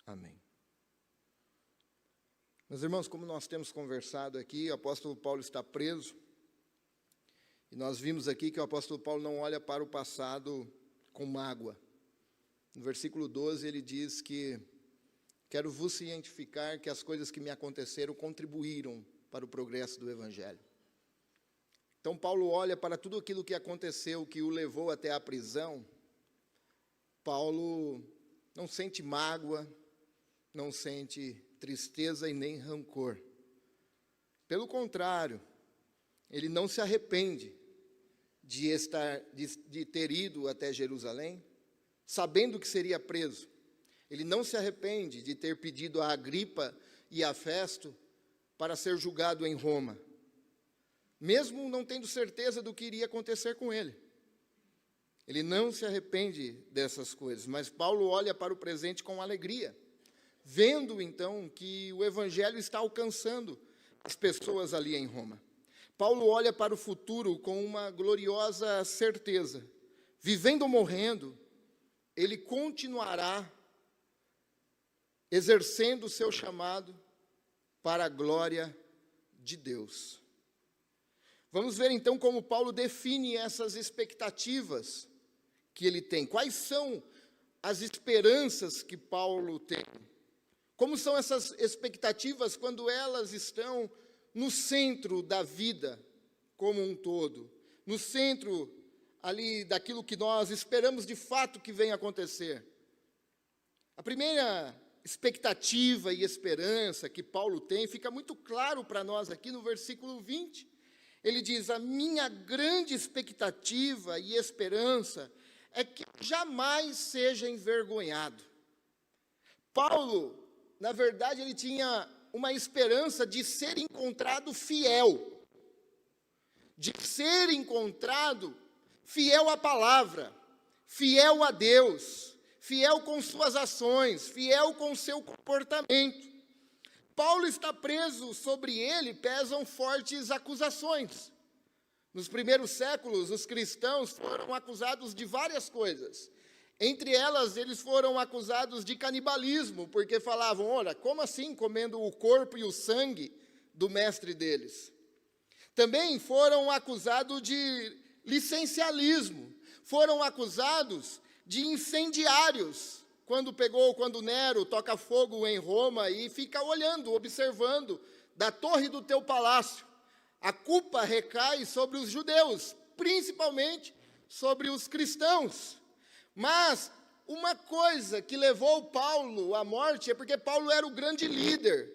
Amém. Meus irmãos, como nós temos conversado aqui, o apóstolo Paulo está preso, e nós vimos aqui que o apóstolo Paulo não olha para o passado com mágoa. No versículo 12 ele diz que quero vos cientificar que as coisas que me aconteceram contribuíram para o progresso do Evangelho. Então Paulo olha para tudo aquilo que aconteceu, que o levou até a prisão. Paulo não sente mágoa, não sente tristeza e nem rancor. Pelo contrário, ele não se arrepende de ter ido até Jerusalém, sabendo que seria preso. Ele não se arrepende de ter pedido a Agripa e a Festo para ser julgado em Roma, mesmo não tendo certeza do que iria acontecer com ele. Ele não se arrepende dessas coisas, mas Paulo olha para o presente com alegria, vendo então que o Evangelho está alcançando as pessoas ali em Roma. Paulo olha para o futuro com uma gloriosa certeza. Vivendo ou morrendo, ele continuará exercendo o seu chamado para a glória de Deus. Vamos ver então como Paulo define essas expectativas que ele tem. Quais são as esperanças que Paulo tem? Como são essas expectativas quando elas estão no centro da vida como um todo? No centro ali daquilo que nós esperamos de fato que venha acontecer. A primeira expectativa e esperança que Paulo tem fica muito claro para nós aqui no versículo 20. Ele diz: a minha grande expectativa e esperança é que jamais seja envergonhado. Paulo, na verdade, ele tinha uma esperança de ser encontrado fiel, de ser encontrado fiel à palavra, fiel a Deus, fiel com suas ações, fiel com seu comportamento. Paulo está preso, sobre ele pesam fortes acusações. Nos primeiros séculos, os cristãos foram acusados de várias coisas. Entre elas, eles foram acusados de canibalismo, porque falavam: olha, como assim comendo o corpo e o sangue do mestre deles? Também foram acusados de licencialismo, foram acusados de incendiários, quando Nero toca fogo em Roma e fica olhando, observando da torre do teu palácio. A culpa recai sobre os judeus, principalmente sobre os cristãos. Mas uma coisa que levou Paulo à morte é porque Paulo era o grande líder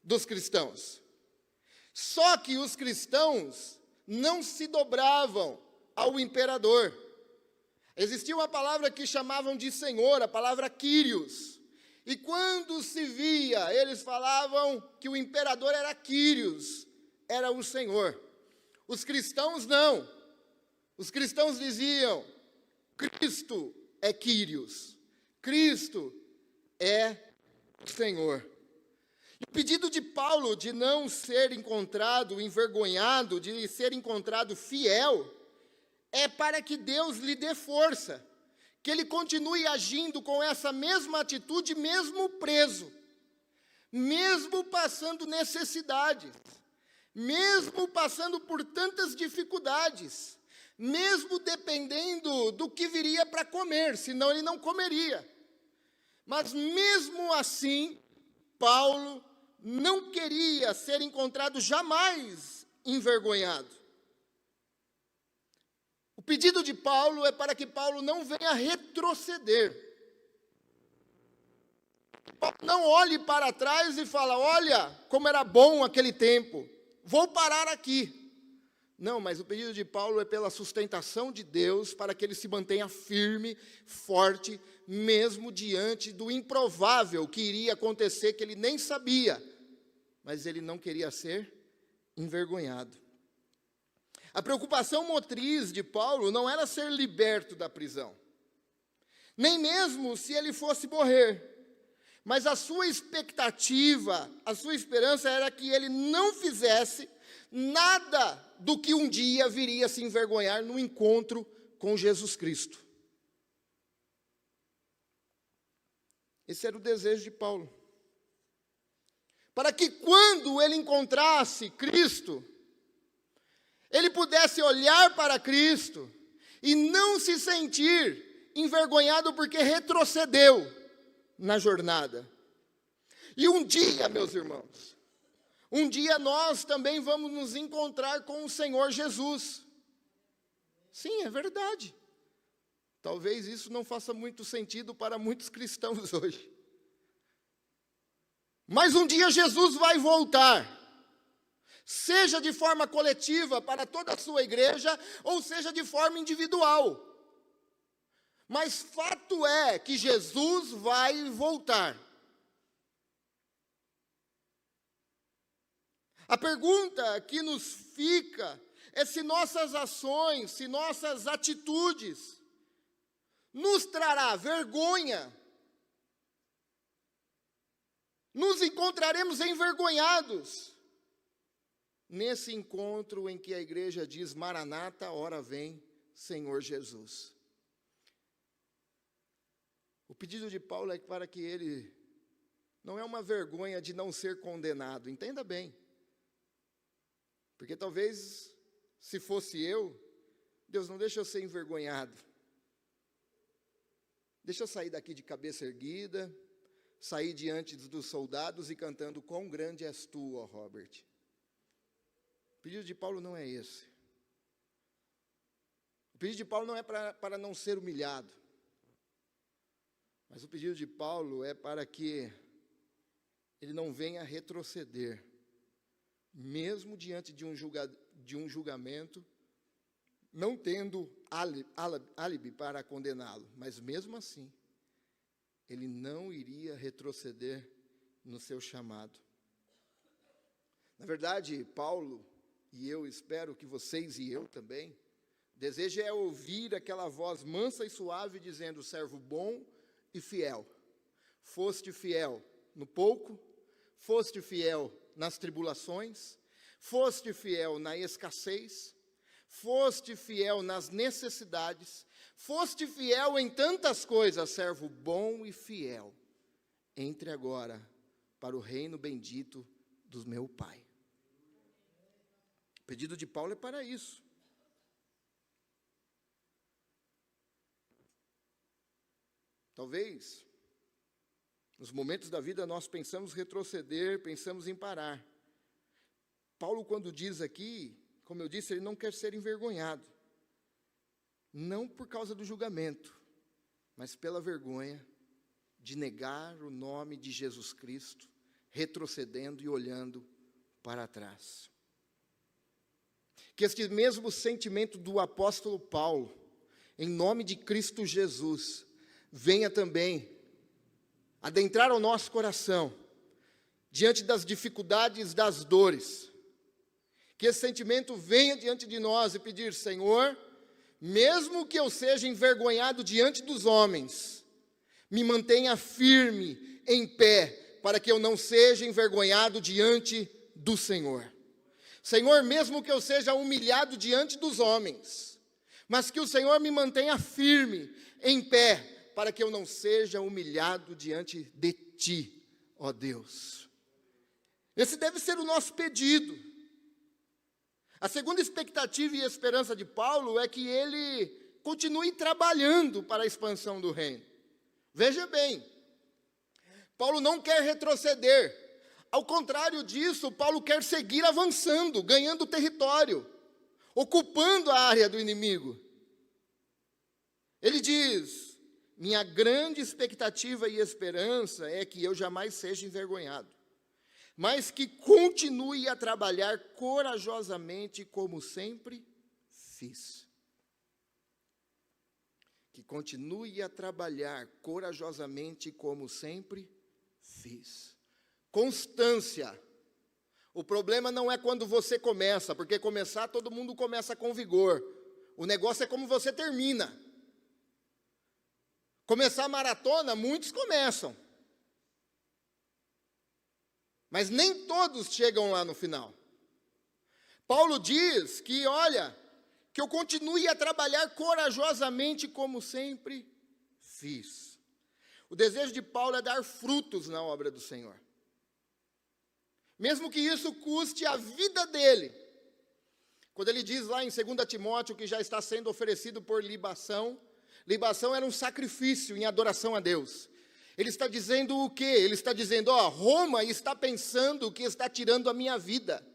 dos cristãos. Só que os cristãos não se dobravam ao imperador. Existia uma palavra que chamavam de Senhor, a palavra Quírios. E quando se via, eles falavam que o imperador era Quírios, era o Senhor. Os cristãos não. Os cristãos diziam: Cristo é Quírios, Cristo é o Senhor. O pedido de Paulo de não ser encontrado envergonhado, de ser encontrado fiel, é para que Deus lhe dê força, que ele continue agindo com essa mesma atitude, mesmo preso, mesmo passando necessidades, mesmo passando por tantas dificuldades, mesmo dependendo do que viria para comer, senão ele não comeria. Mas mesmo assim, Paulo não queria ser encontrado jamais envergonhado. O pedido de Paulo é para que Paulo não venha retroceder. Paulo não olhe para trás e fale: olha como era bom aquele tempo, vou parar aqui. Não, mas o pedido de Paulo é pela sustentação de Deus, para que ele se mantenha firme, forte, mesmo diante do improvável que iria acontecer, que ele nem sabia, mas ele não queria ser envergonhado. A preocupação motriz de Paulo não era ser liberto da prisão, nem mesmo se ele fosse morrer, mas a sua expectativa, a sua esperança era que ele não fizesse nada do que um dia viria a se envergonhar no encontro com Jesus Cristo. Esse era o desejo de Paulo. Para que quando ele encontrasse Cristo, ele pudesse olhar para Cristo e não se sentir envergonhado porque retrocedeu na jornada. E um dia, meus irmãos, um dia nós também vamos nos encontrar com o Senhor Jesus. Sim, é verdade. Talvez isso não faça muito sentido para muitos cristãos hoje. Mas um dia Jesus vai voltar, seja de forma coletiva para toda a sua igreja, ou seja de forma individual. Mas fato é que Jesus vai voltar. A pergunta que nos fica é se nossas ações, se nossas atitudes nos trará vergonha. Nos encontraremos envergonhados nesse encontro em que a igreja diz: Maranata, ora vem, Senhor Jesus. O pedido de Paulo é para que ele, não é uma vergonha de não ser condenado, entenda bem. Porque talvez, se fosse eu, Deus, não deixa eu ser envergonhado. Deixa eu sair daqui de cabeça erguida, sair diante dos soldados e cantando: quão grande és tu, ó Robert. O pedido de Paulo não é esse. O pedido de Paulo não é para não ser humilhado. Mas o pedido de Paulo é para que ele não venha retroceder, mesmo diante de um julgamento, não tendo álibi para condená-lo, mas mesmo assim, ele não iria retroceder no seu chamado. Na verdade, Paulo, e eu espero que vocês e eu também, desejo é ouvir aquela voz mansa e suave dizendo: servo bom e fiel, foste fiel no pouco, foste fiel nas tribulações, foste fiel na escassez, foste fiel nas necessidades, foste fiel em tantas coisas, servo bom e fiel. Entre agora para o reino bendito do meu Pai. O pedido de Paulo é para isso. Talvez, nos momentos da vida nós pensamos retroceder, pensamos em parar. Paulo, quando diz aqui, como eu disse, ele não quer ser envergonhado. Não por causa do julgamento, mas pela vergonha de negar o nome de Jesus Cristo, retrocedendo e olhando para trás. Que este mesmo sentimento do apóstolo Paulo, em nome de Cristo Jesus, venha também adentrar ao nosso coração, diante das dificuldades, das dores. Que esse sentimento venha diante de nós e pedir: Senhor, mesmo que eu seja envergonhado diante dos homens, me mantenha firme, em pé, para que eu não seja envergonhado diante do Senhor. Senhor, mesmo que eu seja humilhado diante dos homens, mas que o Senhor me mantenha firme, em pé, para que eu não seja humilhado diante de Ti, ó Deus. Esse deve ser o nosso pedido. A segunda expectativa e esperança de Paulo é que ele continue trabalhando para a expansão do reino. Veja bem, Paulo não quer retroceder. Ao contrário disso, Paulo quer seguir avançando, ganhando território, ocupando a área do inimigo. Ele diz: minha grande expectativa e esperança é que eu jamais seja envergonhado, mas que continue a trabalhar corajosamente como sempre fiz. Que continue a trabalhar corajosamente como sempre fiz. Constância. O problema não é quando você começa, porque começar todo mundo começa com vigor. O negócio é como você termina. Começar a maratona, muitos começam. Mas nem todos chegam lá no final. Paulo diz que, olha, que eu continue a trabalhar corajosamente como sempre fiz. O desejo de Paulo é dar frutos na obra do Senhor. Mesmo que isso custe a vida dele. Quando ele diz lá em 2 Timóteo que já está sendo oferecido por libação, libação era um sacrifício em adoração a Deus. Ele está dizendo o quê? Ele está dizendo, Roma está pensando que está tirando a minha vida.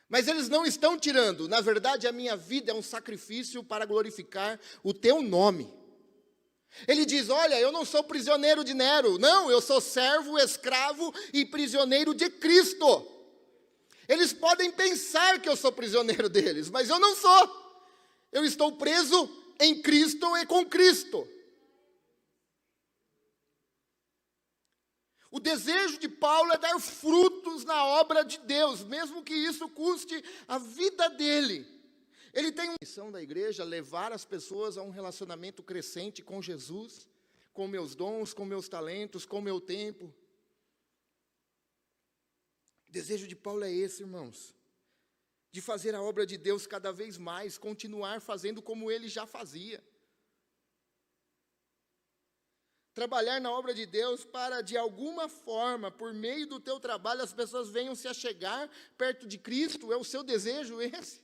Mas eles não estão tirando. Na verdade, a minha vida é um sacrifício para glorificar o teu nome. Ele diz, olha, eu não sou prisioneiro de Nero. Não, eu sou servo, escravo e prisioneiro de Cristo. Eles podem pensar que eu sou prisioneiro deles, mas eu não sou. Eu estou preso em Cristo e com Cristo. O desejo de Paulo é dar frutos na obra de Deus, mesmo que isso custe a vida dele. Ele tem uma missão da igreja, levar as pessoas a um relacionamento crescente com Jesus, com meus dons, com meus talentos, com meu tempo. O desejo de Paulo é esse, irmãos, de fazer a obra de Deus cada vez mais, continuar fazendo como ele já fazia. Trabalhar na obra de Deus para, de alguma forma, por meio do teu trabalho, as pessoas venham se achegar perto de Cristo, é o seu desejo esse?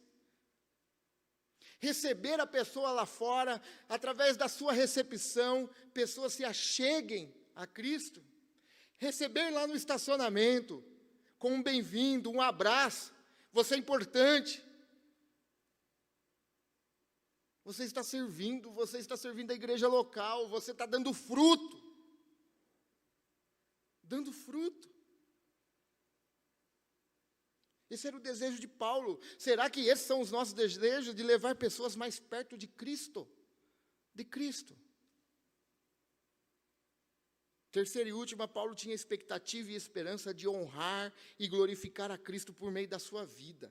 Receber a pessoa lá fora, através da sua recepção, pessoas se acheguem a Cristo. Receber lá no estacionamento, com um bem-vindo, um abraço, você é importante. Você está servindo a igreja local, você está dando fruto. Dando fruto. Esse era o desejo de Paulo. Será que esses são os nossos desejos, de levar pessoas mais perto de Cristo? De Cristo. Terceira e última, Paulo tinha expectativa e esperança de honrar e glorificar a Cristo por meio da sua vida.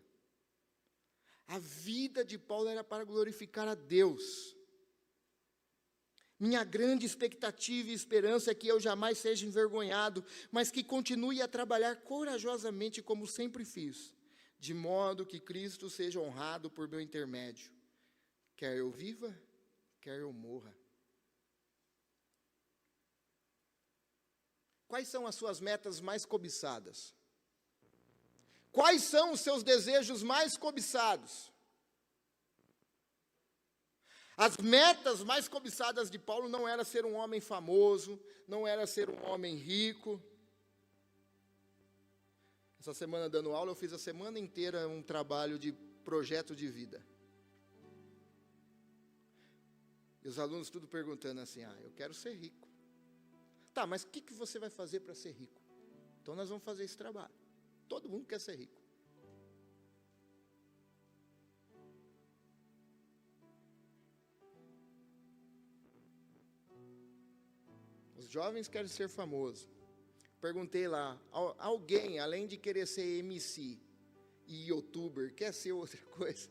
A vida de Paulo era para glorificar a Deus. Minha grande expectativa e esperança é que eu jamais seja envergonhado, mas que continue a trabalhar corajosamente como sempre fiz, de modo que Cristo seja honrado por meu intermédio, quer eu viva, quer eu morra. Quais são as suas metas mais cobiçadas? Quais são os seus desejos mais cobiçados? As metas mais cobiçadas de Paulo não era ser um homem famoso, não era ser um homem rico. Essa semana dando aula, eu fiz a semana inteira um trabalho de projeto de vida. E os alunos tudo perguntando assim, eu quero ser rico. Tá, mas o que você vai fazer para ser rico? Então nós vamos fazer esse trabalho. Todo mundo quer ser rico. Os jovens querem ser famosos. Perguntei lá, alguém, além de querer ser MC e youtuber, quer ser outra coisa?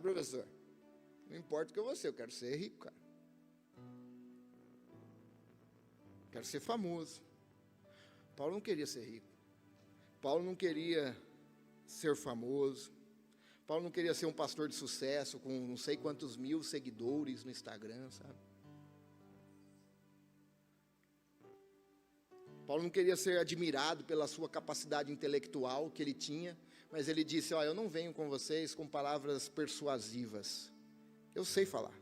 Professor, não importa o que eu vou ser, eu quero ser rico, cara. Quero ser famoso. Paulo não queria ser rico. Paulo não queria ser famoso. Paulo não queria ser um pastor de sucesso com não sei quantos mil seguidores no Instagram, sabe? Paulo não queria ser admirado pela sua capacidade intelectual que ele tinha, mas ele disse, eu não venho com vocês com palavras persuasivas. Eu sei falar.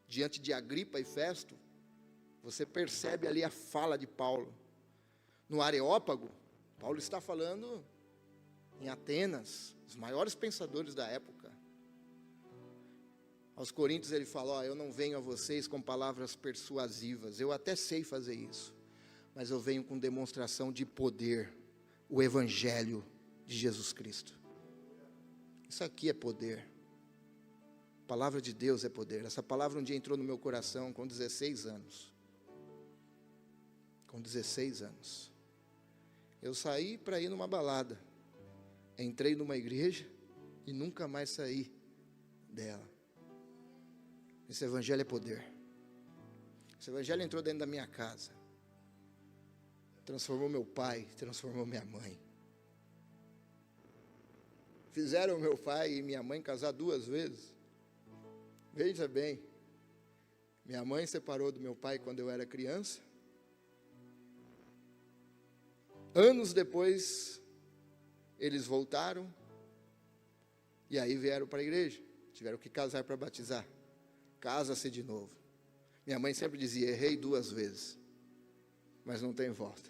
Diante de Agripa e Festo, você percebe ali a fala de Paulo. No Areópago, Paulo está falando em Atenas, os maiores pensadores da época. Aos Coríntios ele fala, eu não venho a vocês com palavras persuasivas, eu até sei fazer isso, mas eu venho com demonstração de poder, o Evangelho de Jesus Cristo. Isso aqui é poder. A palavra de Deus é poder. Essa palavra um dia entrou no meu coração com 16 anos. Com 16 anos. Eu saí para ir numa balada. Entrei numa igreja e nunca mais saí dela. Esse evangelho é poder. Esse evangelho entrou dentro da minha casa. Transformou meu pai, transformou minha mãe. Fizeram meu pai e minha mãe casar 2 vezes. Veja bem. Minha mãe separou do meu pai quando eu era criança. Anos depois, eles voltaram. E aí vieram para a igreja. Tiveram que casar para batizar. Casa-se de novo. Minha mãe sempre dizia: errei 2 vezes, mas não tem volta.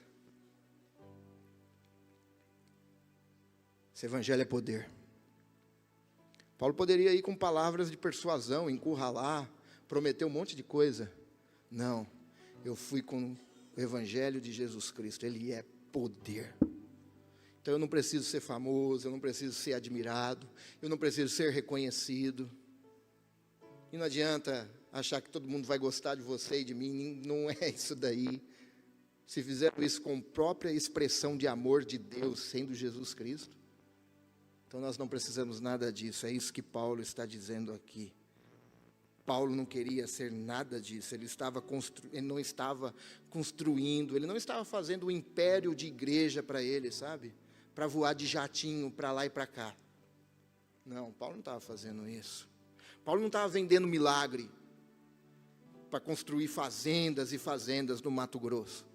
Esse evangelho é poder. Paulo poderia ir com palavras de persuasão, encurralar, prometer um monte de coisa. Não, eu fui com o evangelho de Jesus Cristo. Ele é poder. Então eu não preciso ser famoso, eu não preciso ser admirado, eu não preciso ser reconhecido. E não adianta achar que todo mundo vai gostar de você e de mim, não é isso daí. Se fizeram isso com própria expressão de amor de Deus, sendo Jesus Cristo, então nós não precisamos nada disso. É isso que Paulo está dizendo aqui. Paulo não queria ser nada disso. Ele não estava construindo, ele não estava fazendo um império de igreja para ele, sabe? Para voar de jatinho para lá e para cá. Não, Paulo não estava fazendo isso. Paulo não estava vendendo milagre para construir fazendas e fazendas no Mato Grosso.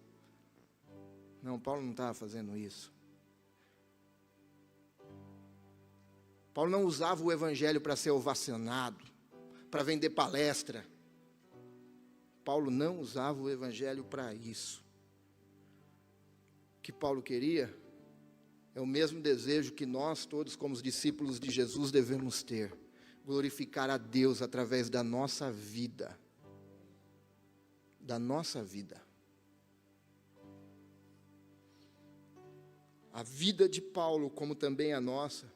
Não, Paulo não estava fazendo isso. Paulo não usava o evangelho para ser ovacionado, para vender palestra. Paulo não usava o evangelho para isso. O que Paulo queria é o mesmo desejo que nós todos, como os discípulos de Jesus, devemos ter: glorificar a Deus através da nossa vida. Da nossa vida. A vida de Paulo, como também a nossa,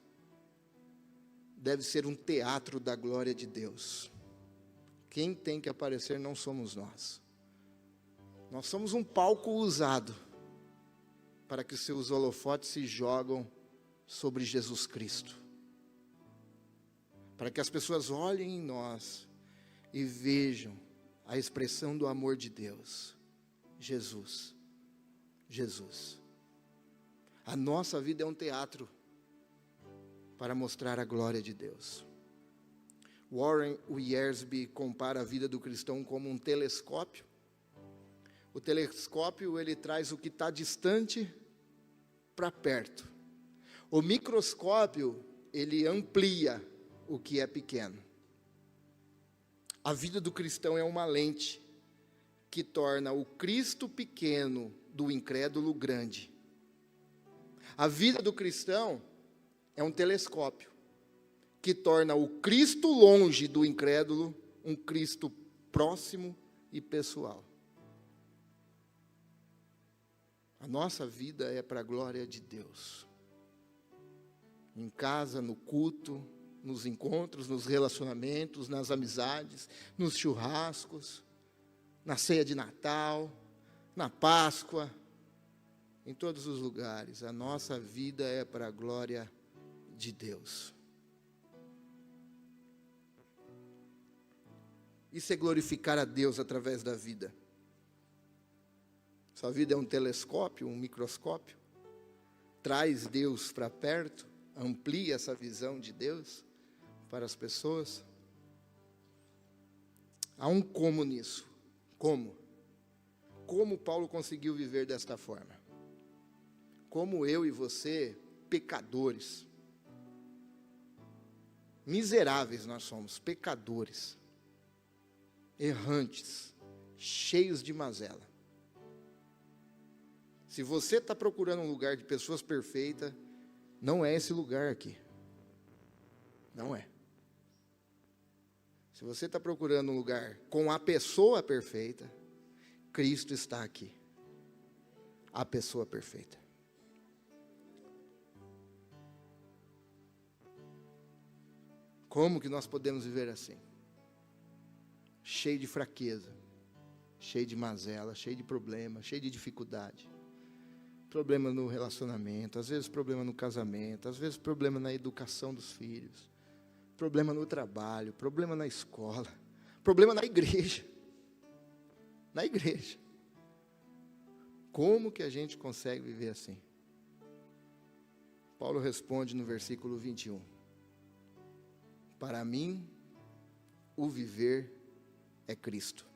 deve ser um teatro da glória de Deus. Quem tem que aparecer não somos nós. Nós somos um palco usado para que os seus holofotes se jogam sobre Jesus Cristo. Para que as pessoas olhem em nós e vejam a expressão do amor de Deus. Jesus. Jesus. A nossa vida é um teatro para mostrar a glória de Deus. Warren Wiersbe compara a vida do cristão como um telescópio. O telescópio, ele traz o que está distante para perto. O microscópio, ele amplia o que é pequeno. A vida do cristão é uma lente que torna o Cristo pequeno do incrédulo grande. A vida do cristão é um telescópio que torna o Cristo longe do incrédulo um Cristo próximo e pessoal. A nossa vida é para a glória de Deus. Em casa, no culto, nos encontros, nos relacionamentos, nas amizades, nos churrascos, na ceia de Natal, na Páscoa, em todos os lugares. A nossa vida é para a glória de Deus. Isso é glorificar a Deus através da vida. Sua vida é um telescópio, um microscópio. Traz Deus para perto, amplia essa visão de Deus para as pessoas. Há um como nisso. Como? Como Paulo conseguiu viver desta forma? Como eu e você, pecadores, miseráveis nós somos, pecadores, errantes, cheios de mazela. Se você está procurando um lugar de pessoas perfeitas, não é esse lugar aqui. Não é. Se você está procurando um lugar com a pessoa perfeita, Cristo está aqui. A pessoa perfeita. Como que nós podemos viver assim? Cheio de fraqueza, cheio de mazela, cheio de problema, cheio de dificuldade. Problema no relacionamento, às vezes problema no casamento, às vezes problema na educação dos filhos, problema no trabalho, problema na escola, problema na igreja. Na igreja. Como que a gente consegue viver assim? Paulo responde no versículo 21. Para mim, o viver é Cristo.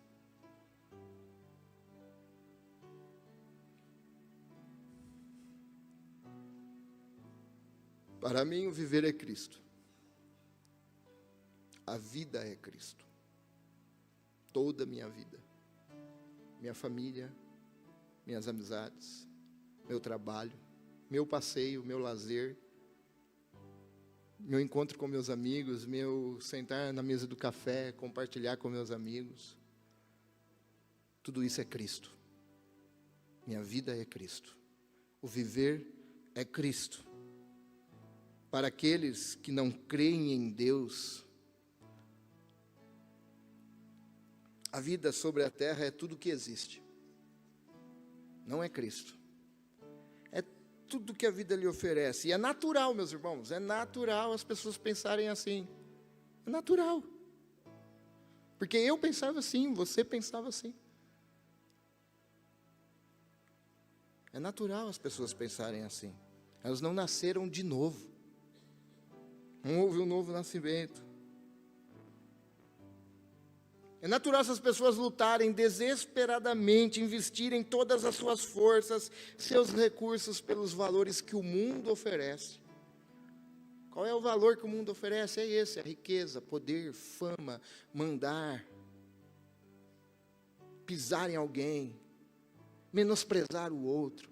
Para mim, o viver é Cristo. A vida é Cristo. Toda a minha vida. Minha família, minhas amizades, meu trabalho, meu passeio, meu lazer, meu encontro com meus amigos, meu sentar na mesa do café, compartilhar com meus amigos. Tudo isso é Cristo. Minha vida é Cristo. O viver é Cristo. Para aqueles que não creem em Deus, a vida sobre a terra é tudo que existe. Não é Cristo. É tudo que a vida lhe oferece. E é natural, meus irmãos, é natural as pessoas pensarem assim. É natural. Porque eu pensava assim, você pensava assim. É natural as pessoas pensarem assim. Elas não nasceram de novo. Não houve um novo nascimento. É natural essas pessoas lutarem desesperadamente, investirem todas as suas forças, seus recursos pelos valores que o mundo oferece. Qual é o valor que o mundo oferece? É esse, a riqueza, poder, fama, mandar, pisar em alguém, menosprezar o outro.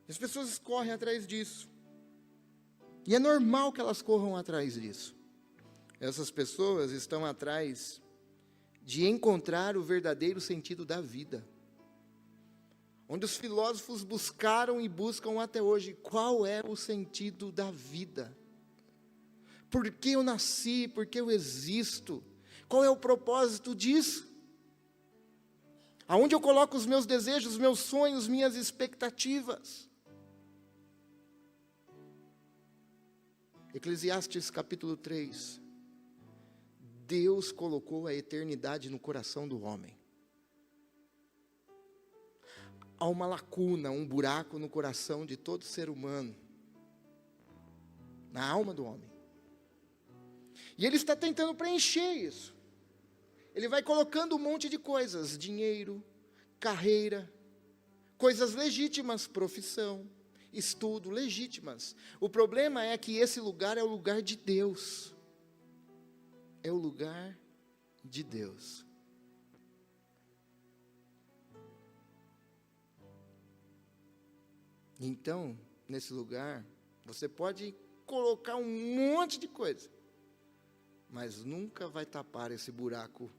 As pessoas correm atrás disso. E é normal que elas corram atrás disso. Essas pessoas estão atrás de encontrar o verdadeiro sentido da vida. Onde os filósofos buscaram e buscam até hoje, qual é o sentido da vida? Por que eu nasci? Por que eu existo? Qual é o propósito disso? Aonde eu coloco os meus desejos, meus sonhos, minhas expectativas? Eclesiastes capítulo 3. Deus colocou a eternidade no coração do homem. Há uma lacuna, um buraco no coração de todo ser humano, na alma do homem. E ele está tentando preencher isso. Ele vai colocando um monte de coisas, dinheiro, carreira, coisas legítimas, profissão, estudo, legítimas. O problema é que esse lugar é o lugar de Deus. É o lugar de Deus. Então, nesse lugar, você pode colocar um monte de coisa, mas nunca vai tapar esse buraco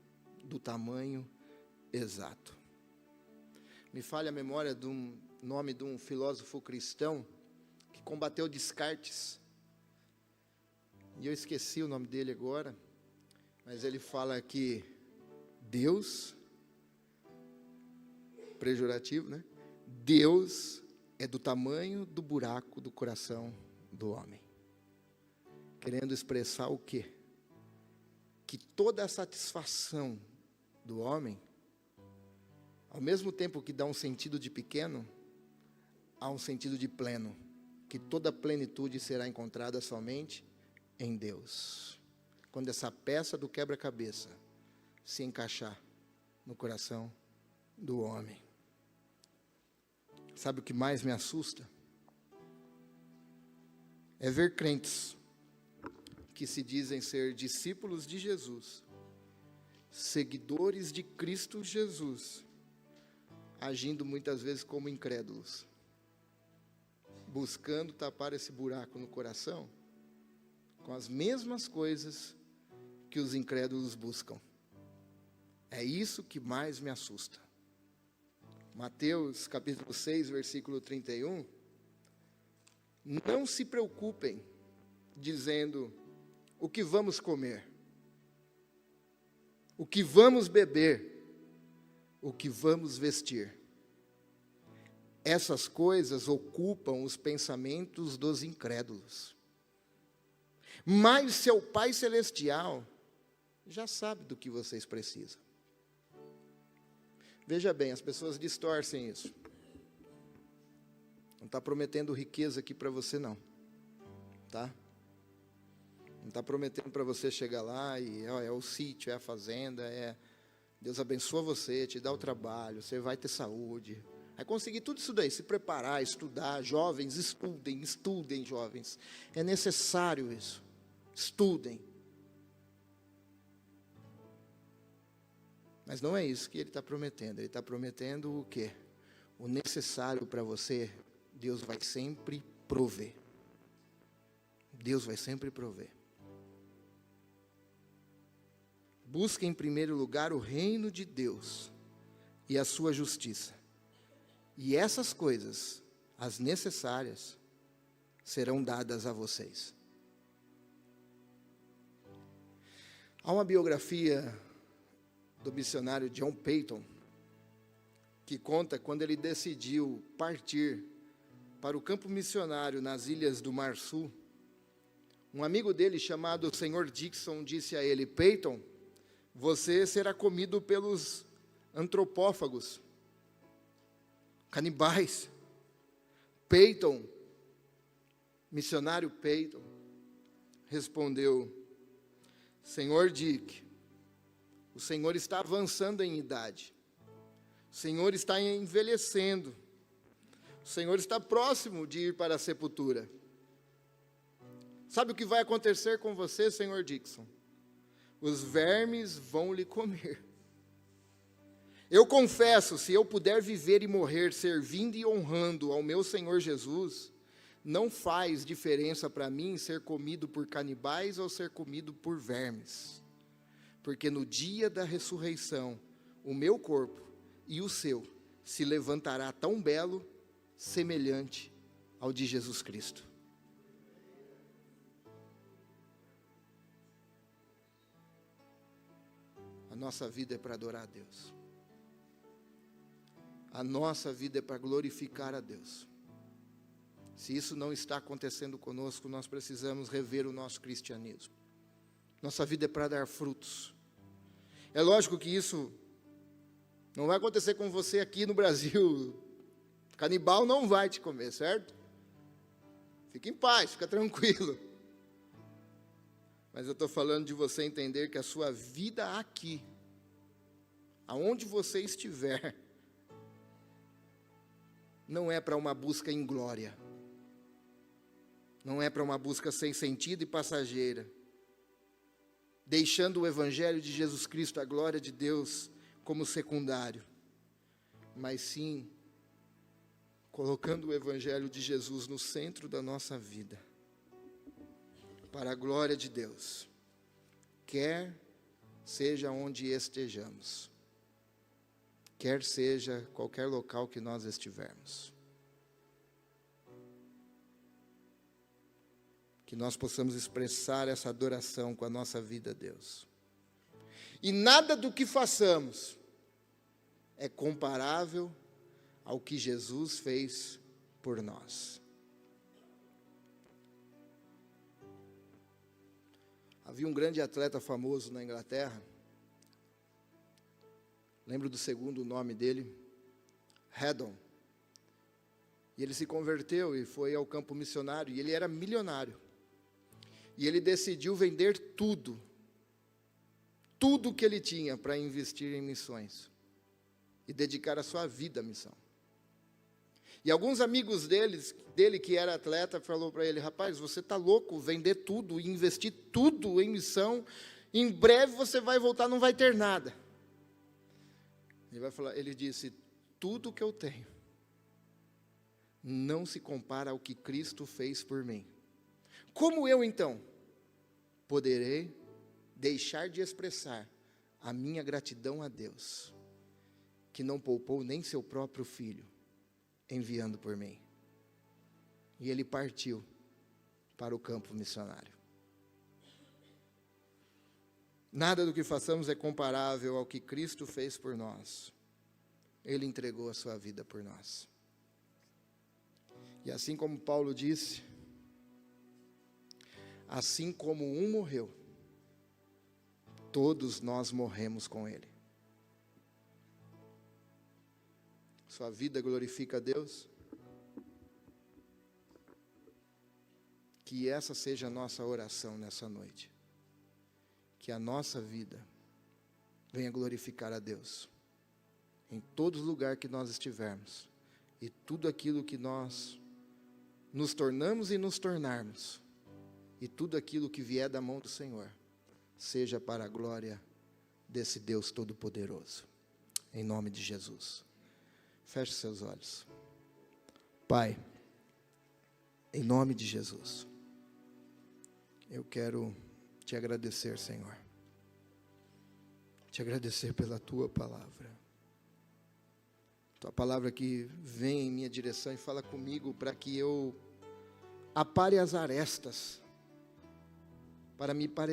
do tamanho exato. Me falha a memória do nome de um filósofo cristão que combateu Descartes. E eu esqueci o nome dele agora, mas ele fala que Deus, pejorativo, né? Deus é do tamanho do buraco do coração do homem. Querendo expressar o quê? Que toda a satisfação do homem, ao mesmo tempo que dá um sentido de pequeno, há um sentido de pleno, que toda plenitude será encontrada somente em Deus. Quando essa peça do quebra-cabeça se encaixar no coração do homem. Sabe o que mais me assusta? É ver crentes que se dizem ser discípulos de Jesus, seguidores de Cristo Jesus, agindo muitas vezes como incrédulos, buscando tapar esse buraco no coração com as mesmas coisas que os incrédulos buscam. É isso que mais me assusta. Mateus capítulo 6, versículo 31. Não se preocupem, dizendo, o que vamos comer? O que vamos beber? O que vamos vestir? Essas coisas ocupam os pensamentos dos incrédulos. Mas seu Pai Celestial já sabe do que vocês precisam. Veja bem, as pessoas distorcem isso. Não está prometendo riqueza aqui para você não, tá? Não está prometendo para você chegar lá e é o sítio, é a fazenda, Deus abençoa você, te dá o trabalho, você vai ter saúde, Vai conseguir tudo isso daí, se preparar, estudar. Jovens, estudem, estudem, jovens. É necessário isso. Estudem. Mas não é isso que ele está prometendo. Ele está prometendo o quê? O necessário para você, Deus vai sempre prover. Deus vai sempre prover. Busque em primeiro lugar o reino de Deus e a sua justiça. E essas coisas, as necessárias, serão dadas a vocês. Há uma biografia do missionário John Paton, que conta quando ele decidiu partir para o campo missionário nas ilhas do Mar Sul. Um amigo dele, chamado Sr. Dixon, disse a ele: Paton, você será comido pelos antropófagos, canibais. Paton, missionário Paton, respondeu: Senhor Dick, o Senhor está avançando em idade, o Senhor está envelhecendo, o Senhor está próximo de ir para a sepultura. Sabe o que vai acontecer com você, Sr. Dixon? Os vermes vão lhe comer. Eu confesso, se eu puder viver e morrer servindo e honrando ao meu Senhor Jesus, não faz diferença para mim ser comido por canibais ou ser comido por vermes. Porque no dia da ressurreição, o meu corpo e o seu se levantará tão belo, semelhante ao de Jesus Cristo. A nossa vida é para adorar a Deus. A nossa vida é para glorificar a Deus. Se isso não está acontecendo conosco, nós precisamos rever o nosso cristianismo. Nossa vida é para dar frutos. É lógico que isso não vai acontecer com você aqui no Brasil. Canibal não vai te comer, certo? Fique em paz, fica tranquilo. Mas eu estou falando de você entender que a sua vida aqui, aonde você estiver, não é para uma busca em glória. Não é para uma busca sem sentido e passageira. Deixando o Evangelho de Jesus Cristo, a glória de Deus, como secundário. Mas sim, colocando o Evangelho de Jesus no centro da nossa vida. Para a glória de Deus, quer seja onde estejamos, quer seja qualquer local que nós estivermos, que nós possamos expressar essa adoração com a nossa vida a Deus, e nada do que façamos é comparável ao que Jesus fez por nós. Havia um grande atleta famoso na Inglaterra, lembro do segundo nome dele, Haddon, e ele se converteu e foi ao campo missionário, e ele era milionário, e ele decidiu vender tudo que ele tinha para investir em missões, e dedicar a sua vida à missão. E alguns amigos dele que era atleta, falou para ele: rapaz, você está louco, vender tudo e investir tudo em missão, em breve você vai voltar, não vai ter nada. Ele disse: tudo que eu tenho não se compara ao que Cristo fez por mim. Como eu então poderei deixar de expressar a minha gratidão a Deus, que não poupou nem seu próprio filho, enviando por mim? E ele partiu para o campo missionário. Nada do que façamos é comparável ao que Cristo fez por nós. Ele entregou a sua vida por nós. E assim como Paulo disse, assim como um morreu, todos nós morremos com ele. Sua vida glorifica a Deus? Que essa seja a nossa oração nessa noite. Que a nossa vida venha glorificar a Deus. Em todo lugar que nós estivermos, e tudo aquilo que nós nos tornamos e nos tornarmos, e tudo aquilo que vier da mão do Senhor, seja para a glória desse Deus Todo-Poderoso. Em nome de Jesus. Feche seus olhos. Pai, em nome de Jesus, eu quero te agradecer, Senhor. Te agradecer pela tua palavra. Tua palavra que vem em minha direção e fala comigo para que eu apare as arestas, para me parecer